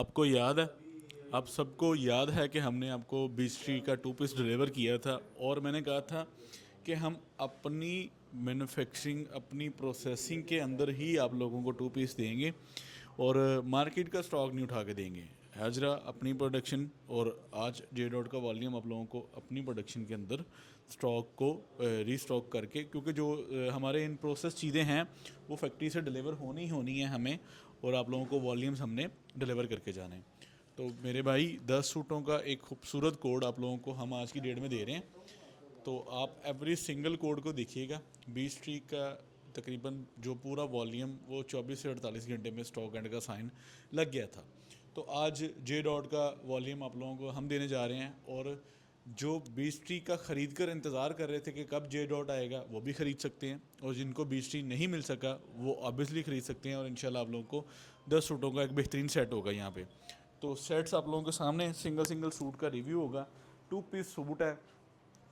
आपको याद है, आप सबको याद है कि हमने आपको बीच ट्री का टू पीस डिलीवर किया था और मैंने कहा था कि हम अपनी मैन्युफैक्चरिंग, अपनी प्रोसेसिंग के अंदर ही आप लोगों को टू पीस देंगे और मार्केट का स्टॉक नहीं उठा के देंगे। हाजरा अपनी प्रोडक्शन और आज जे डॉट का वॉल्यूम आप लोगों को अपनी प्रोडक्शन के अंदर स्टॉक को रीस्टॉक करके, क्योंकि जो हमारे इन प्रोसेस चीज़ें हैं वो फैक्ट्री से डिलीवर होनी ही होनी है हमें, और आप लोगों को वॉल्यूम्स हमने डिलीवर करके जाने हैं। तो मेरे भाई 10 सूटों का एक खूबसूरत कोड आप लोगों को हम आज की डेट में दे रहे हैं। तो आप एवरी सिंगल कोड को देखिएगा। 20 ट्री का तकरीबन जो पूरा वॉल्यूम वो 24 से 48 घंटे में स्टॉक एंड का साइन लग गया था। तो आज जे डॉट का वॉल्यूम आप लोगों को हम देने जा रहे हैं, और जो 20 ट्री का ख़रीद कर इंतज़ार कर रहे थे कि कब जे डॉट आएगा वो भी ख़रीद सकते हैं, और जिनको 20 ट्री नहीं मिल सका वो ऑब्वियसली ख़रीद सकते हैं। और इंशाल्लाह आप लोगों को 10 सूटों का एक बेहतरीन सेट होगा यहाँ पे। तो सेट्स आप लोगों के सामने सिंगल सिंगल सूट का रिव्यू होगा। 2 पीस सूट है,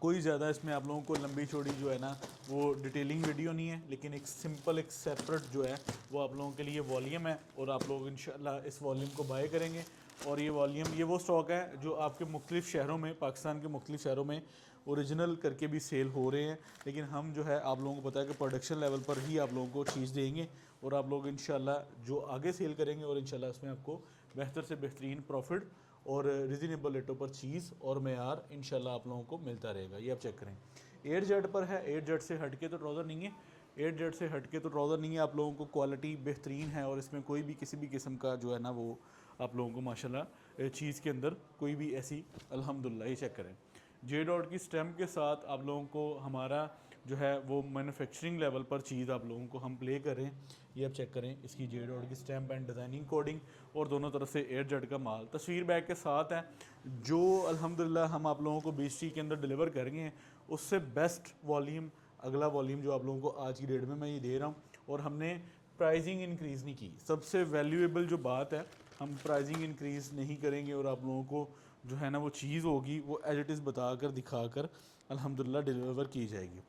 कोई ज़्यादा इसमें आप लोगों को लंबी चौड़ी जो है ना वो डिटेलिंग वीडियो नहीं है, लेकिन एक सिंपल एक सेपरेट जो है वो आप लोगों के लिए वॉल्यूम है, और आप लोग इंशाल्लाह इस वॉल्यूम को बाय करेंगे। और ये वॉल्यूम, ये वो स्टॉक है जो आपके मुख्तलिफ़ शहरों में, पाकिस्तान के मुख्तलिफ़ शहरों में ओरिजिनल करके भी सेल हो रहे हैं, लेकिन हम जो है आप लोगों को पता है कि प्रोडक्शन लेवल पर ही आप लोगों को चीज़ देंगे, और आप लोग इंशाल्लाह जो आगे सेल करेंगे और इंशाल्लाह इसमें आपको बेहतर से बेहतरीन प्रॉफिट और रिजनेबल रेटों पर चीज़ और मेयार इंशाल्लाह आप लोगों को मिलता रहेगा। ये आप चेक करें, 8 जेड पर है। 8 जेड से हट के तो ट्राउज़र नहीं है, 8 जेड से हट के तो ट्राउज़र नहीं है। आप लोगों को क्वालिटी बेहतरीन है, और इसमें कोई भी किसी भी किस्म का जो है ना वो आप लोगों को माशाल्लाह चीज़ के अंदर कोई भी ऐसी, अल्हम्दुलिल्लाह। ये चेक करें, जे डॉट की स्टैम्प के साथ आप लोगों को हमारा जो है वो मैन्युफैक्चरिंग लेवल पर चीज़ आप लोगों को हम प्ले कर रहे हैं। ये आप चेक करें, इसकी जे डॉट की स्टैम्प एंड डिज़ाइनिंग कोडिंग, और दोनों तरफ से 8 जेड का माल तस्वीर बैग के साथ है, जो अल्हम्दुलिल्लाह हम आप लोगों को 20 के अंदर डिलीवर करेंगे। उससे बेस्ट वॉल्यूम, अगला वॉल्यूम जो आप लोगों को आज की डेट में मैं ये दे रहा हूँ, और हमने प्राइसिंग इंक्रीज़ नहीं की। सबसे वैल्यूएबल जो बात है, हम प्राइसिंग इंक्रीज़ नहीं करेंगे, और आप लोगों को जो है ना वो चीज़ होगी वो एज इट इज़ बता कर दिखा कर अल्हम्दुलिल्लाह डिलीवर की जाएगी।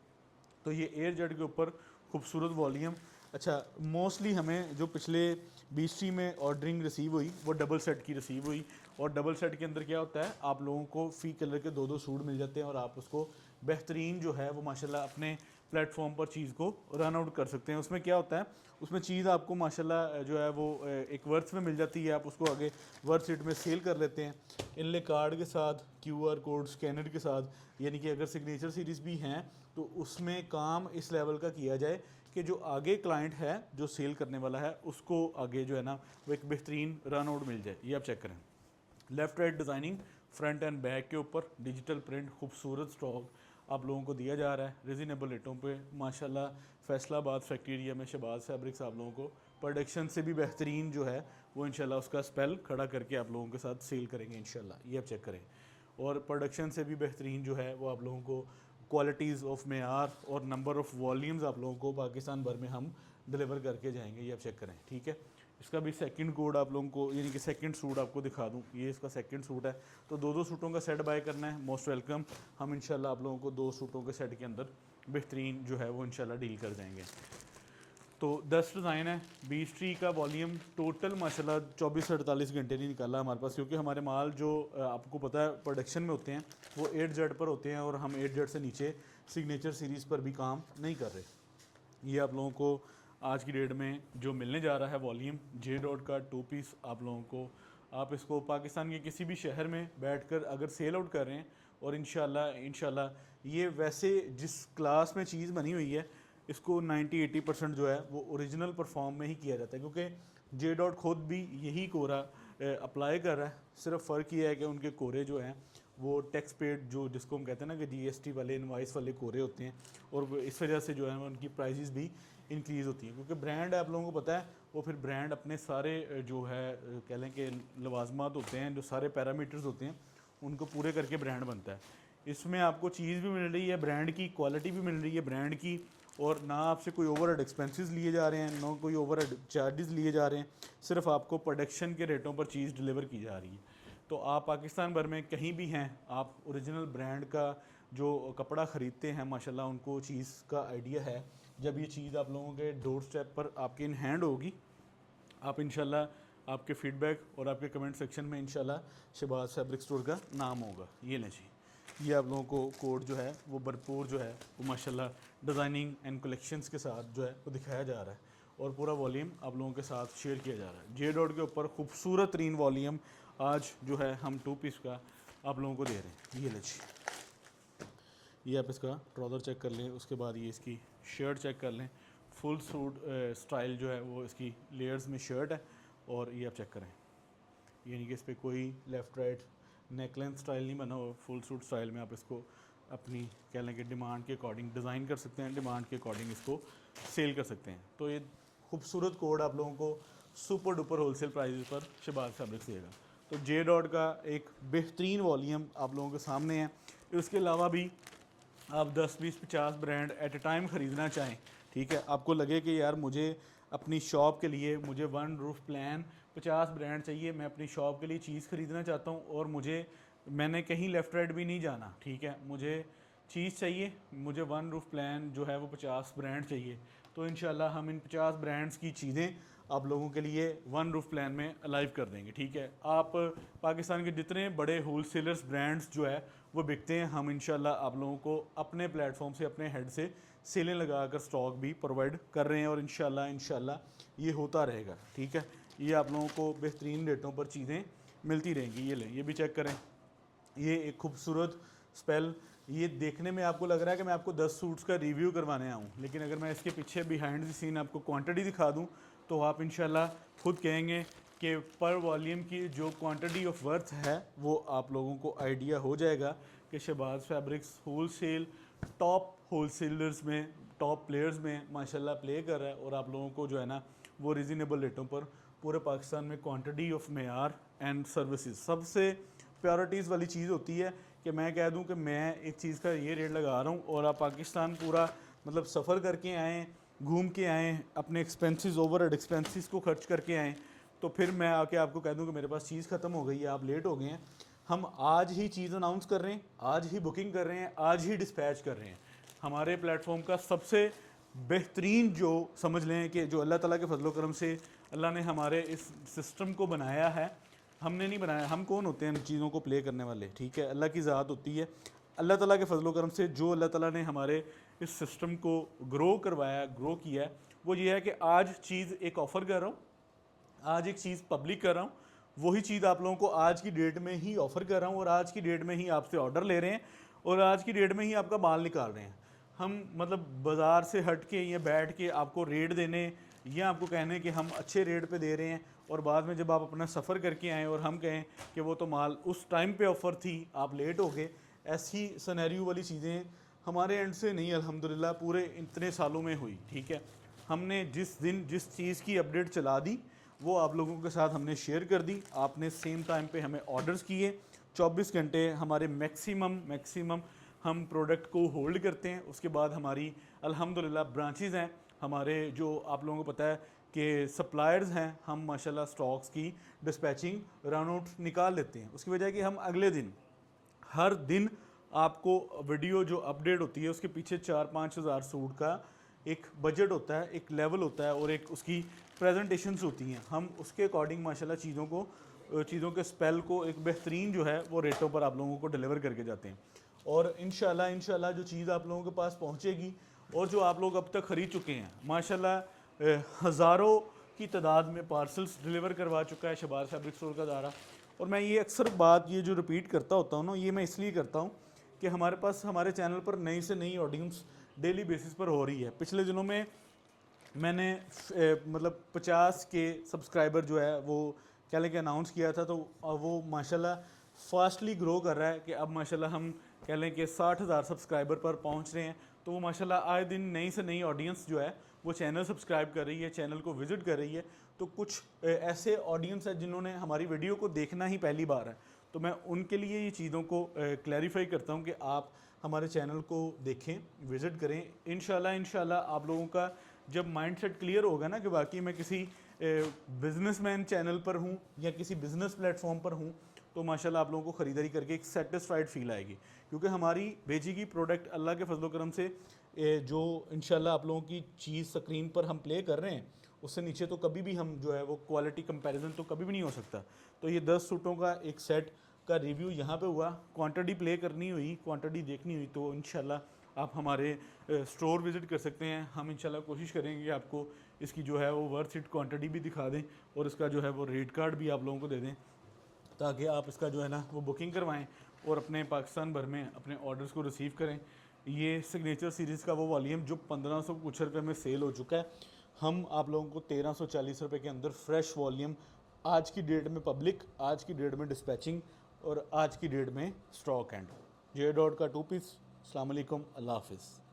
तो ये 8 जेड के ऊपर खूबसूरत वॉल्यूम। अच्छा, मोस्टली हमें जो पिछले 20 में ऑर्डरिंग रिसीव हुई वो डबल सेट की रिसीव हुई, और डबल सेट के अंदर क्या होता है, आप लोगों को फ़ी कलर के 2-2 सूट मिल जाते हैं, और आप उसको बेहतरीन जो है वो माशाल्लाह अपने प्लेटफॉर्म पर चीज़ को रन आउट कर सकते हैं। उसमें क्या होता है, उसमें चीज़ आपको माशाल्लाह जो है वो एक वर्थ में मिल जाती है, आप उसको आगे वर्थ सीट में सेल कर लेते हैं इनले कार्ड के साथ, क्यूआर कोड स्कैनर के साथ। यानी कि अगर सिग्नेचर सीरीज़ भी हैं तो उसमें काम इस लेवल का किया जाए कि जो आगे क्लाइंट है, जो सेल करने वाला है, उसको आगे जो है ना वो एक बेहतरीन रन आउट मिल जाए। ये आप चेक करें, left right designing front end back के ऊपर डिजिटल प्रिंट, खूबसूरत स्टॉक आप लोगों को दिया जा रहा है रिजनेबल रेटों पे माशाल्लाह। फैसलाबाद फैक्ट्री एरिया में शहबाज फैब्रिक्स आप लोगों को प्रोडक्शन से भी बेहतरीन जो है वो इंशाल्लाह उसका स्पेल खड़ा करके आप लोगों के साथ सेल करेंगे इंशाल्लाह। ये आप चेक करें, और प्रोडक्शन से भी बेहतरीन जो है वो आप लोगों को क्वालिटीज़ ऑफ मेयार और नंबर ऑफ़ वॉल्यूम्स आप लोगों को पाकिस्तान भर में हम डिलीवर करके जाएंगे। ये आप चेक करें, ठीक है। इसका भी सेकंड कोड आप लोगों को, यानी कि सेकंड सूट आपको दिखा दूं, ये इसका सेकंड सूट है। तो 2-2 सूटों का सेट बाय करना है, मोस्ट वेलकम। हम इंशाल्लाह आप लोगों को 2 सूटों के सेट के अंदर बेहतरीन जो है वो इंशाल्लाह डील कर जाएंगे। तो 10 डिज़ाइन है, 20 ट्री का वॉल्यूम टोटल माशाल्लाह 24 से 48 घंटे नहीं निकाला हमारे पास, क्योंकि हमारे माल जो आपको पता है प्रोडक्शन में होते हैं वो 8 जेड पर होते हैं, और हम 8 जेड से नीचे सिग्नेचर सीरीज़ पर भी काम नहीं कर रहे। ये आप लोगों को आज की डेट में जो मिलने जा रहा है वॉल्यूम जे डॉट का 2 पीस आप लोगों को, आप इसको पाकिस्तान के किसी भी शहर में बैठकर अगर सेल आउट कर रहे हैं, और इंशाल्लाह ये वैसे जिस क्लास में चीज़ बनी हुई है इसको 90-80% जो है वो ओरिजिनल परफॉर्म में ही किया जाता है, क्योंकि जे डॉट खुद भी यही कोरा अप्लाई कर रहा है। सिर्फ फ़र्क ये है कि उनके कोरे जो हैं वो टैक्स पेड, जो जिसको हम कहते हैं ना कि जीएसटी वाले इनवाइस वाले कोरे होते हैं, और इस वजह से जो है उनकी प्राइसेस भी इंक्रीज़ होती हैं, क्योंकि ब्रांड आप लोगों को पता है वो फिर ब्रांड अपने सारे जो है कह लें कि लवाजमात होते हैं, जो सारे पैरामीटर्स होते हैं उनको पूरे करके ब्रांड बनता है। इसमें आपको चीज़ भी मिल रही है ब्रांड की, क्वालिटी भी मिल रही है ब्रांड की, और ना आपसे कोई ओवरहेड एक्सपेंसेस लिए जा रहे हैं, ना कोई ओवरहेड चार्जेस लिए जा रहे हैं, सिर्फ आपको प्रोडक्शन के रेटों पर चीज़ डिलीवर की जा रही है। तो आप पाकिस्तान भर में कहीं भी हैं, आप ओरिजिनल ब्रांड का जो कपड़ा ख़रीदते हैं माशाल्लाह उनको चीज़ का आइडिया है। जब ये चीज़ आप लोगों के डोर स्टेप पर आपके इन हैंड होगी, आप इंशाल्लाह आपके फीडबैक और आपके कमेंट सेक्शन में इंशाल्लाह शहबाज फैब्रिक स्टोर का नाम होगा। ये लें जी, ये आप लोगों को कोड जो है वो भरपूर जो है वो माशाल्लाह डिज़ाइनिंग एंड कलेक्शंस के साथ जो है वो दिखाया जा रहा है और पूरा वॉल्यूम आप लोगों के साथ शेयर किया जा रहा है। जे डॉट के ऊपर खूबसूरत तरीन वॉल्यूम आज जो है हम 2 पीस का आप लोगों को दे रहे हैं। ये लें जी, ये आप इसका ट्राउज़र चेक कर लें, उसके बाद ये इसकी शर्ट चेक कर लें। फुल सूट स्टाइल जो है वो इसकी लेयर्स में शर्ट है और ये आप चेक करें, यानी कि इस पर कोई लेफ़्ट राइट नेक लेंथ स्टाइल नहीं बना हो। फुल सूट स्टाइल में आप इसको अपनी कह लें कि डिमांड के अकॉर्डिंग डिज़ाइन कर सकते हैं, डिमांड के अकॉर्डिंग इसको सेल कर सकते हैं। तो ये खूबसूरत कोड आप लोगों को सुपर डुपर होलसेल प्राइस पर शहबाज फैब्रिक्स देगा। तो जे डॉट का एक बेहतरीन वॉल्यूम आप लोगों के सामने है। इसके अलावा भी आप 10, 20, 50 ब्रांड एट ए टाइम ख़रीदना चाहें, ठीक है, आपको लगे कि यार मुझे अपनी शॉप के लिए मुझे वन रूफ प्लान 50 ब्रांड चाहिए, मैं अपनी शॉप के लिए चीज़ ख़रीदना चाहता हूँ और मैंने कहीं लेफ़्ट राइट भी नहीं जाना, ठीक है, मुझे चीज़ चाहिए, मुझे वन रूफ प्लान जो है वो 50 ब्रांड चाहिए। तो इंशाल्लाह हम इन 50 ब्रांड्स की चीज़ें आप लोगों के लिए वन रूफ प्लान में अलाइव कर देंगे, ठीक है। आप पाकिस्तान के जितने बड़े होलसेलर्स ब्रांड्स जो है वो बिकते हैं, हम इंशाल्लाह आप लोगों को अपने प्लेटफॉर्म से अपने हेड से सेलें लगा कर स्टॉक भी प्रोवाइड कर रहे हैं और इंशाल्लाह ये होता रहेगा, ठीक है। ये आप लोगों को बेहतरीन रेटों पर चीज़ें मिलती रहेंगी। ये लें, ये भी चेक करें, ये एक खूबसूरत स्पेल। ये देखने में आपको लग रहा है कि मैं आपको 10 सूट्स का रिव्यू करवाने आऊँ, लेकिन अगर मैं इसके पीछे बिहाइंड द सीन आपको क्वांटिटी दिखा दूँ तो आप इंशाल्लाह खुद कहेंगे कि पर वॉल्यूम की जो क्वांटिटी ऑफ वर्थ है वो आप लोगों को आइडिया हो जाएगा कि Shahbaz fabrics wholesale top wholesalers में, टॉप प्लेयर्स में माशाल्लाह प्ले कर रहा है और आप लोगों को जो है ना वो रीज़नेबल रेटों पर पूरे पाकिस्तान में quantity of Meyar and services. सबसे प्रायोरिटीज़ वाली चीज़ होती है कि मैं कह दूं कि मैं एक चीज़ का ये रेट लगा रहा हूं और आप पाकिस्तान पूरा मतलब सफ़र करके आएँ, घूम के आएँ, अपने एक्सपेंसेस ओवरहेड एक्सपेंसेस को खर्च करके आएँ, तो फिर मैं आके आपको कह दूं कि मेरे पास चीज़ ख़त्म हो गई है, आप लेट हो गए हैं। हम आज ही चीज़ अनाउंस कर रहे हैं, आज ही बुकिंग कर रहे हैं, आज ही डिस्पैच कर रहे हैं। हमारे प्लेटफॉर्म का सबसे बेहतरीन जो समझ लें कि जो अल्लाह ताला के फजलो करम से अल्लाह ने हमारे इस सिस्टम को बनाया है, हमने नहीं बनाया, हम कौन होते हैं इन चीज़ों को प्ले करने वाले, ठीक है, अल्लाह की ज़ात होती है। अल्लाह ताला के फजलो करम से जो अल्लाह ताला ने हमारे इस सिस्टम को ग्रो करवाया, ग्रो किया है, वो ये है कि आज चीज़ एक ऑफ़र कर रहा हूँ, आज एक चीज़ पब्लिक कर रहा हूँ, वही चीज़ आप लोगों को आज की डेट में ही ऑफ़र कर रहा हूँ और आज की डेट में ही आपसे ऑर्डर ले रहे हैं और आज की डेट में ही आपका माल निकाल रहे हैं। हम मतलब बाज़ार से हट के या बैठ के आपको रेट देने या आपको कहने कि हम अच्छे रेट पे दे रहे हैं और बाद में जब आप अपना सफ़र करके आएँ और हम कहें कि वो तो माल उस टाइम पे ऑफ़र थी, आप लेट हो गए, ऐसी सिनेरियो वाली चीज़ें हमारे एंड से नहीं अल्हम्दुलिल्लाह पूरे इतने सालों में हुई, ठीक है। हमने जिस दिन जिस चीज़ की अपडेट चला दी वो आप लोगों के साथ हमने शेयर कर दी, आपने सेम टाइम पे हमें ऑर्डर्स किए। 24 घंटे हमारे मैक्सिमम हम प्रोडक्ट को होल्ड करते हैं। उसके बाद हमारी अल्हम्दुलिल्लाह ब्रांचेज़ हैं, हमारे जो आप लोगों को पता है कि सप्लायर्स हैं, हम माशाल्लाह स्टॉक्स की डिस्पैचिंग रन आउट निकाल लेते हैं। उसकी वजह है कि हम अगले दिन हर दिन आपको वीडियो जो अपडेट होती है उसके पीछे 4-5 हज़ार सूट का एक बजट होता है, एक लेवल होता है और एक उसकी प्रेजेंटेशंस होती हैं। हम उसके अकॉर्डिंग माशाल्लाह चीज़ों के स्पेल को एक बेहतरीन जो है वो रेटों पर आप लोगों को डिलीवर करके जाते हैं और इंशाल्लाह जो चीज़ आप लोगों के पास पहुंचेगी और जो आप लोग अब तक ख़रीद चुके हैं माशाल्लाह हज़ारों की तादाद में पार्सल्स डिलीवर करवा चुका है शहबाज फैब्रिक स्टोर का दायरा। और मैं ये अक्सर बात ये जो रिपीट करता होता हूँ ना, ये मैं इसलिए करता हूँ कि हमारे पास हमारे चैनल पर नई से नई ऑडियंस डेली बेसिस पर हो रही है। पिछले दिनों में मैंने मतलब 50 के सब्सक्राइबर जो है वो क्या लेके अनाउंस किया था, तो वो माशाल्लाह फास्टली ग्रो कर रहा है कि अब माशाल्लाह हम कह लें कि 60,000 सब्सक्राइबर पर पहुंच रहे हैं। तो वो माशाल्लाह आए दिन नई से नई ऑडियंस जो है वो चैनल सब्सक्राइब कर रही है, चैनल को विज़िट कर रही है। तो कुछ ऐसे ऑडियंस है जिन्होंने हमारी वीडियो को देखना ही पहली बार है, तो मैं उनके लिए ये चीज़ों को क्लैरिफाई करता हूँ कि आप हमारे चैनल को देखें, विज़िट करें। इंशाल्लाह आप लोगों का जब माइंडसेट क्लियर होगा ना कि बाकी मैं किसी बिजनेसमैन चैनल पर हूँ या किसी बिज़नेस प्लेटफॉर्म पर हूँ, तो माशाल्लाह आप लोगों को ख़रीदारी करके एक सेटिस्फाइड फील आएगी, क्योंकि हमारी भेजी की प्रोडक्ट अल्लाह के फजलो करम से जो इंशाल्लाह आप लोगों की चीज़ स्क्रीन पर हम प्ले कर रहे हैं उससे नीचे तो कभी भी हम जो है वो क्वालिटी कंपैरिजन तो कभी भी नहीं हो सकता। तो ये 10 सूटों का एक सेट का रिव्यू यहाँ पे हुआ, क्वांटिटी प्ले करनी हुई, क्वांटिटी देखनी हुई तो इंशाल्लाह आप हमारे स्टोर विज़िट कर सकते हैं। हम इंशाल्लाह कोशिश करेंगे कि आपको इसकी जो है वो वर्थ इट क्वांटिटी भी दिखा दें और इसका जो है वो रेट कार्ड भी आप लोगों को दे दें, ताकि आप इसका जो है ना वो बुकिंग करवाएं और अपने पाकिस्तान भर में अपने ऑर्डर्स को रिसीव करें। ये सिग्नेचर सीरीज़ का वो वॉल्यूम जो 1500 कुछ रुपये में सेल हो चुका है, हम आप लोगों को 1340 रुपये के अंदर फ्रेश वॉल्यूम आज की डेट में पब्लिक, आज की डेट में डिस्पैचिंग और आज की डेट में स्टॉक एंड जे डॉट का 2 पीस। अस्सलाम वालेकुम, अल्लाह हाफिज़।